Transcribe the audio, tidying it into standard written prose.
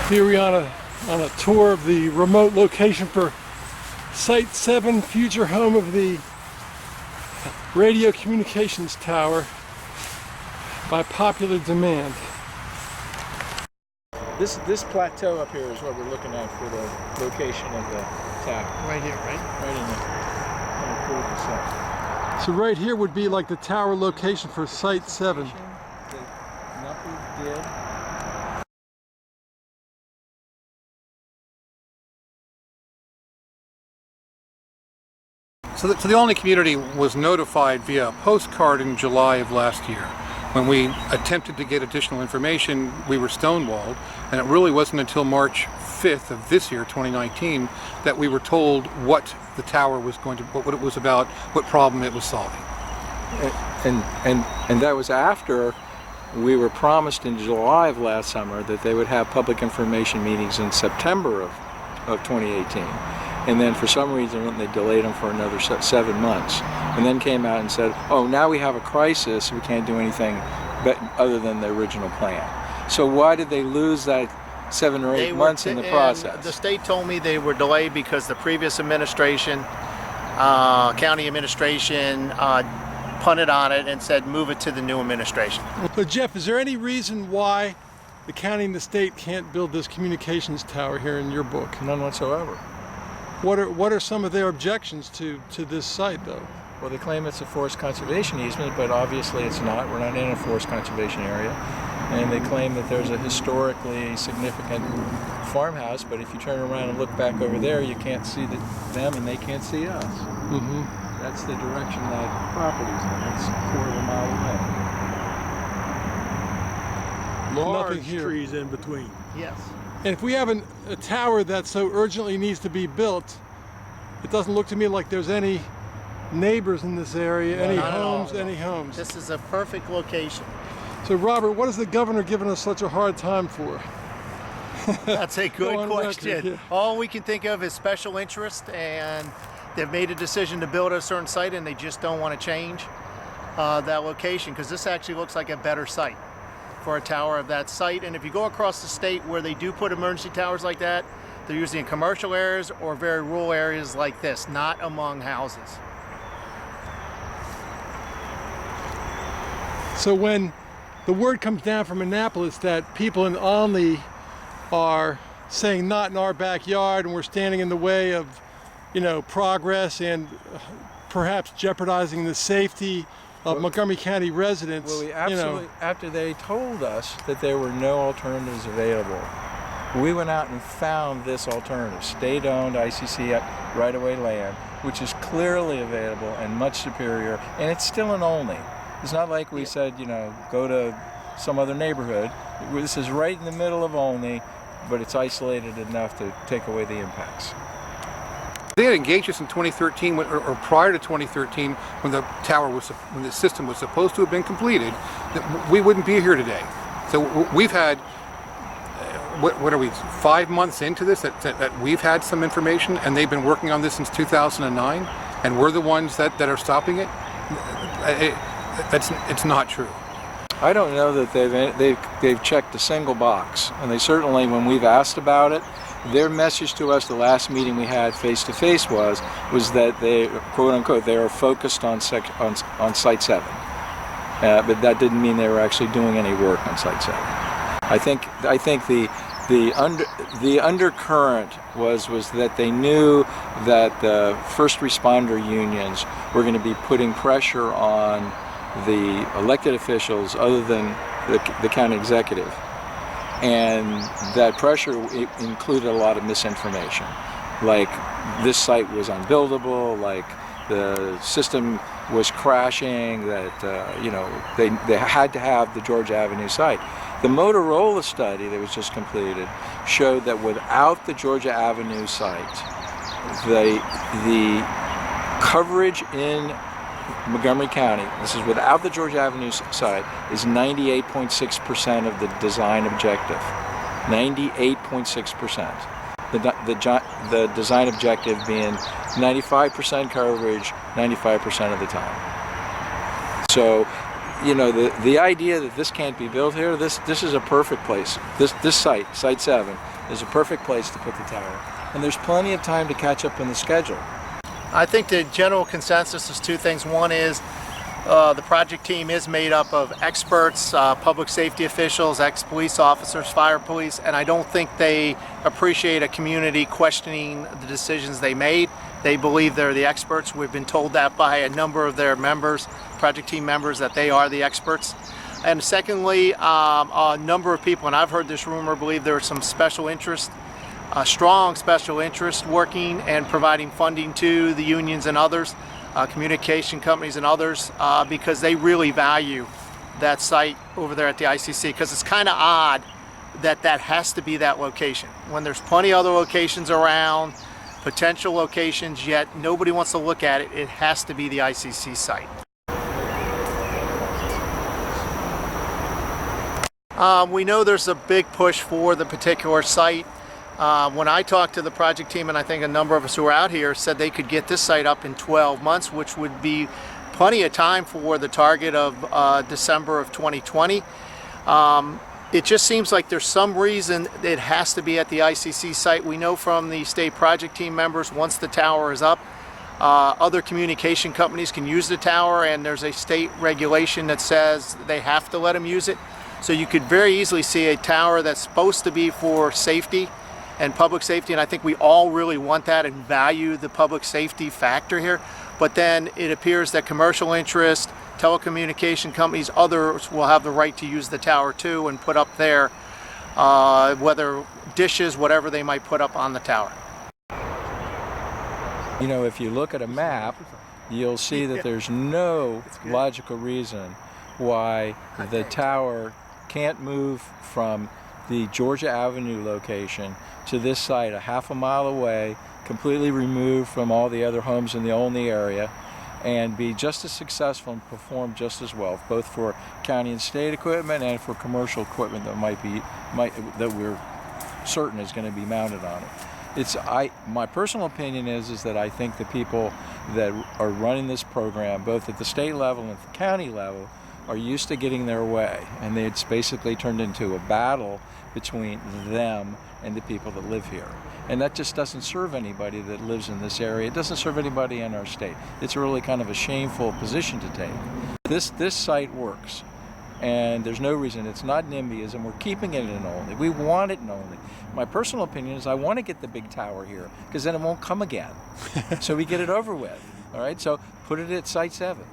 Here we are on a tour of the remote location for Site 7, future home of the radio communications tower by popular demand. This plateau up here is what we're looking at for the location of the tower. Right here, right? Right in there. Kind of cool to see. So right here would be like the tower location for Site 7. Nothing did. So the Olney community was notified via a postcard in July of last year. When we attempted to get additional information, we were stonewalled, and it really wasn't until March 5th of this year, 2019, that we were told what the tower was going to, what it was about, what problem it was solving. And that was after we were promised in July of last summer that they would have public information meetings in September of 2018. And then for some reason they delayed them for another 7 months, and then came out and said, oh, now we have a crisis, we can't do anything other than the original plan. So why did they lose that 7 or 8 months in the process? The state told me they were delayed because the previous administration, county administration, punted on it and said move it to the new administration. So Jeff, is there any reason why the county and the state can't build this communications tower here in your book? None whatsoever. What are some of their objections to this site, though? Well, they claim it's a forest conservation easement, but obviously it's not. We're not in a forest conservation area. And they claim that there's a historically significant farmhouse, but if you turn around and look back over there, you can't see them and they can't see us. Mm-hmm. That's the direction that property's in. It's a quarter of a mile away. Large trees in between. Yes. And if we have a tower that so urgently needs to be built, it doesn't look to me like there's any neighbors in this area, any homes. This is a perfect location. So Robert, what has the governor given us such a hard time for? That's a good Go on question. record, yeah. All we can think of is special interest, and they've made a decision to build a certain site and they just don't want to change that location, because this actually looks like a better site for a tower of that site. And if you go across the state where they do put emergency towers like that, they're usually in commercial areas or very rural areas like this, not among houses. So when the word comes down from Annapolis that people in Olney are saying not in our backyard and we're standing in the way of, progress and perhaps jeopardizing the safety of Montgomery County residents. Well, we absolutely, after they told us that there were no alternatives available, we went out and found this alternative, state-owned ICC right-of-way land, which is clearly available and much superior, and it's still in Olney. It's not like we said, go to some other neighborhood. This is right in the middle of Olney, but it's isolated enough to take away the impacts. They had engaged us in 2013, or prior to 2013, when the system was supposed to have been completed, that we wouldn't be here today. So we've had, what are we, 5 months into this that we've had some information, and they've been working on this since 2009, and we're the ones that are stopping it. It's not true. I don't know that they've checked a single box, and they certainly, when we've asked about it, their message to us the last meeting we had face to face was that they, quote unquote, they are focused on Site 7, but that didn't mean they were actually doing any work on Site 7. I think the undercurrent was that they knew that the first responder unions were going to be putting pressure on the elected officials other than the county executive. And that pressure included a lot of misinformation, like this site was unbuildable, like the system was crashing, that they had to have the Georgia Avenue site. The Motorola study that was just completed showed that without the Georgia Avenue site, the coverage in Montgomery County, this is without the Georgia Avenue site, is 98.6% of the design objective. 98.6%. The design objective being 95% coverage 95% of the time. So, the idea that this can't be built here, this is a perfect place. This site, Site 7, is a perfect place to put the tower. And there's plenty of time to catch up in the schedule. I think the general consensus is two things. One is the project team is made up of experts, public safety officials, ex-police officers, fire police, and I don't think they appreciate a community questioning the decisions they made. They believe they're the experts. We've been told that by a number of their members, project team members, that they are the experts. And secondly, a number of people, and I've heard this rumor, believe there are some special interest, strong special interest working and providing funding to the unions and others, communication companies and others, because they really value that site over there at the ICC, because it's kind of odd that that has to be that location when there's plenty of other locations around, potential locations, yet nobody wants to look at it. It has to be the ICC site. We know there's a big push for the particular site. When I talked to the project team, and I think a number of us who are out here, said they could get this site up in 12 months, which would be plenty of time for the target of December of 2020. It just seems like there's some reason it has to be at the ICC site. We know from the state project team members, once the tower is up, other communication companies can use the tower, and there's a state regulation that says they have to let them use it. So you could very easily see a tower that's supposed to be for safety and public safety, and I think we all really want that and value the public safety factor here. But then it appears that commercial interest, telecommunication companies, others will have the right to use the tower too and put up there, whether dishes, whatever they might put up on the tower. You know, if you look at a map, you'll see that there's no logical reason why the tower can't move from the Georgia Avenue location to this site a half a mile away, completely removed from all the other homes in the Olney area, and be just as successful and perform just as well, both for county and state equipment and for commercial equipment that that we're certain is going to be mounted on it. My personal opinion is that I think the people that are running this program, both at the state level and at the county level, are used to getting their way, and it's basically turned into a battle between them and the people that live here. And that just doesn't serve anybody that lives in this area. It doesn't serve anybody in our state. It's really kind of a shameful position to take. This site works, and there's no reason. It's not NIMBYism. We're keeping it in Olney. We want it in Olney. My personal opinion is I want to get the big tower here, because then it won't come again. So we get it over with. All right, so put it at Site 7.